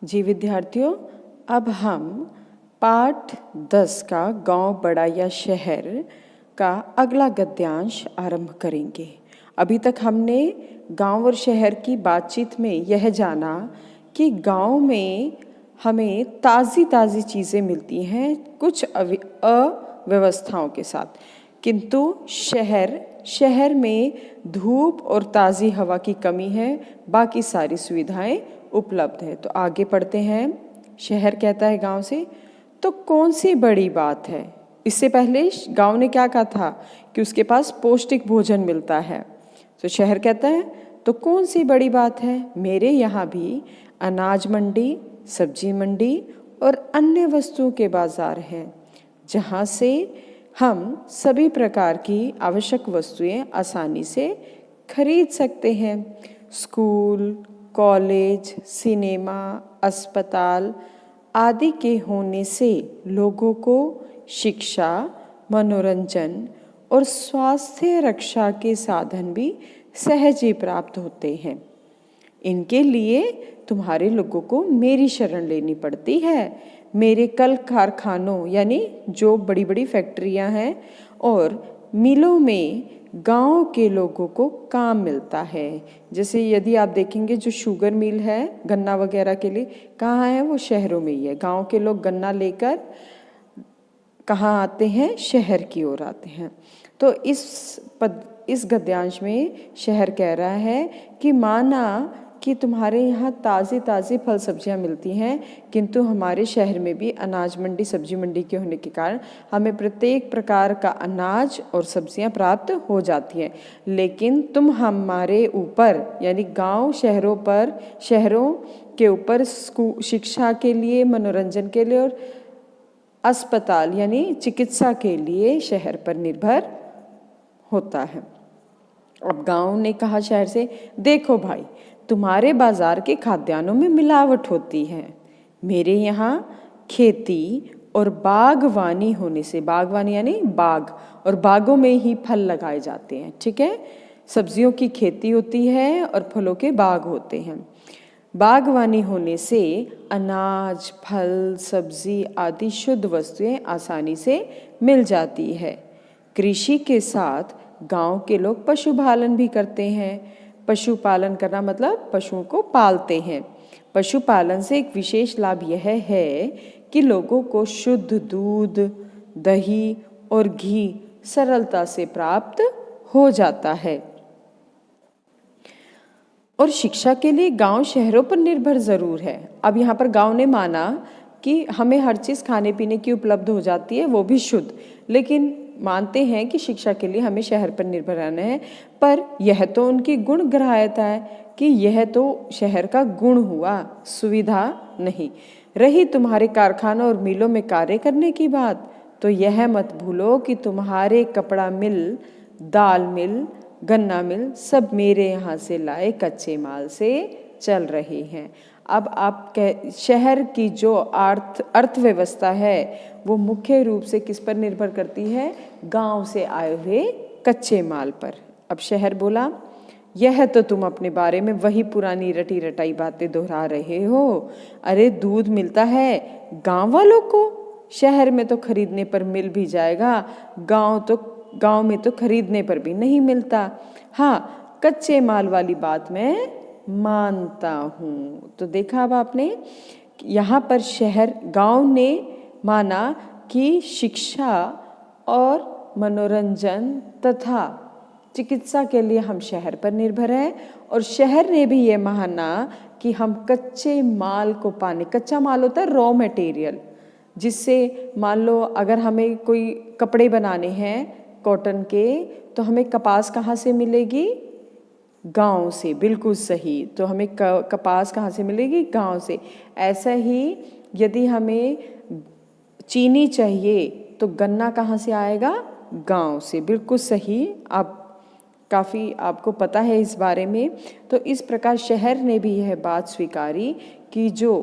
जी विद्यार्थियों, अब हम पाठ 10 का गांव बड़ा या शहर का अगला गद्यांश आरंभ करेंगे। अभी तक हमने गांव और शहर की बातचीत में यह जाना कि गांव में हमें ताज़ी ताज़ी चीज़ें मिलती हैं कुछ अव्यवस्थाओं के साथ, किंतु शहर में धूप और ताज़ी हवा की कमी है, बाकी सारी सुविधाएं उपलब्ध है। तो आगे पढ़ते हैं। शहर कहता है गांव से, तो कौन सी बड़ी बात है। इससे पहले गांव ने क्या कहा था कि उसके पास पौष्टिक भोजन मिलता है। तो शहर कहता है तो कौन सी बड़ी बात है, मेरे यहाँ भी अनाज मंडी, सब्जी मंडी और अन्य वस्तुओं के बाजार हैं, जहाँ से हम सभी प्रकार की आवश्यक वस्तुएं आसानी से खरीद सकते हैं। स्कूल, कॉलेज, सिनेमा, अस्पताल आदि के होने से लोगों को शिक्षा, मनोरंजन और स्वास्थ्य रक्षा के साधन भी सहज ही प्राप्त होते हैं। इनके लिए तुम्हारे लोगों को मेरी शरण लेनी पड़ती है। मेरे कल कारखानों यानी जो बड़ी बड़ी फैक्ट्रियां हैं और मिलों में गांव के लोगों को काम मिलता है। जैसे यदि आप देखेंगे जो शुगर मिल है गन्ना वगैरह के लिए, कहाँ है वो? शहरों में ही है। गांव के लोग गन्ना लेकर कहाँ आते हैं? शहर की ओर आते हैं। तो इस गद्यांश में शहर कह रहा है कि माना कि तुम्हारे यहाँ ताज़ी ताज़ी फल सब्जियाँ मिलती हैं, किंतु हमारे शहर में भी अनाज मंडी, सब्जी मंडी के होने के कारण हमें प्रत्येक प्रकार का अनाज और सब्जियाँ प्राप्त हो जाती हैं। लेकिन तुम हमारे ऊपर यानी गांव शहरों के ऊपर शिक्षा के लिए, मनोरंजन के लिए और अस्पताल यानी चिकित्सा के लिए शहर पर निर्भर होता है। अब गांव ने कहा शहर से, देखो भाई, तुम्हारे बाजार के खाद्यान्नों में मिलावट होती है। मेरे यहाँ खेती और बागवानी होने से, बागवानी यानी बाग, और बागों में ही फल लगाए जाते हैं, ठीक है। सब्जियों की खेती होती है और फलों के बाग होते हैं। बागवानी होने से अनाज, फल, सब्जी आदि शुद्ध वस्तुएं आसानी से मिल जाती है। कृषि के साथ गांव के लोग पशुपालन भी करते हैं। पशुपालन करना मतलब पशुओं को पालते हैं। पशुपालन से एक विशेष लाभ यह है कि लोगों को शुद्ध दूध, दही और घी सरलता से प्राप्त हो जाता है। और शिक्षा के लिए गांव शहरों पर निर्भर जरूर है। अब यहाँ पर गांव ने माना कि हमें हर चीज़ खाने पीने की उपलब्ध हो जाती है, वो भी शुद्ध, लेकिन मानते हैं कि शिक्षा के लिए हमें शहर पर निर्भर रहना है। पर यह तो उनकी गुण ग्राह्यता है कि यह तो शहर का गुण हुआ, सुविधा नहीं। रही तुम्हारे कारखानों और मिलों में कार्य करने की बात, तो यह मत भूलो कि तुम्हारे कपड़ा मिल, दाल मिल, गन्ना मिल सब मेरे यहाँ से लाए कच्चे माल से चल रहे हैं। अब आप शहर की जो अर्थव्यवस्था है वो मुख्य रूप से किस पर निर्भर करती है? गांव से आए हुए कच्चे माल पर। अब शहर बोला, यह तो तुम अपने बारे में वही पुरानी रटी रटाई बातें दोहरा रहे हो। अरे दूध मिलता है गांव वालों को, शहर में तो खरीदने पर मिल भी जाएगा, गांव में तो खरीदने पर भी नहीं मिलता। हाँ, कच्चे माल वाली बात मैं मानता हूँ। तो देखा अब आपने, यहाँ पर गांव ने माना कि शिक्षा और मनोरंजन तथा चिकित्सा के लिए हम शहर पर निर्भर हैं, और शहर ने भी ये माना कि हम कच्चे माल को पाने, कच्चा माल होता है रॉ मटेरियल, जिससे मान लो अगर हमें कोई कपड़े बनाने हैं कॉटन के, तो हमें कपास कहाँ से मिलेगी? गांव से। बिल्कुल सही। तो हमें कपास कहाँ से मिलेगी? गांव से। ऐसा ही यदि हमें चीनी चाहिए तो गन्ना कहाँ से आएगा? गांव से। बिल्कुल सही। आपको पता है इस बारे में। तो इस प्रकार शहर ने भी यह बात स्वीकारी कि जो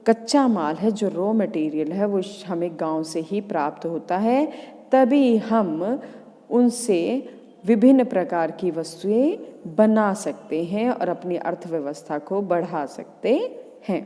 कच्चा माल है, जो रॉ मटेरियल है, वो हमें गांव से ही प्राप्त होता है, तभी हम उनसे विभिन्न प्रकार की वस्तुएं बना सकते हैं और अपनी अर्थव्यवस्था को बढ़ा सकते हैं।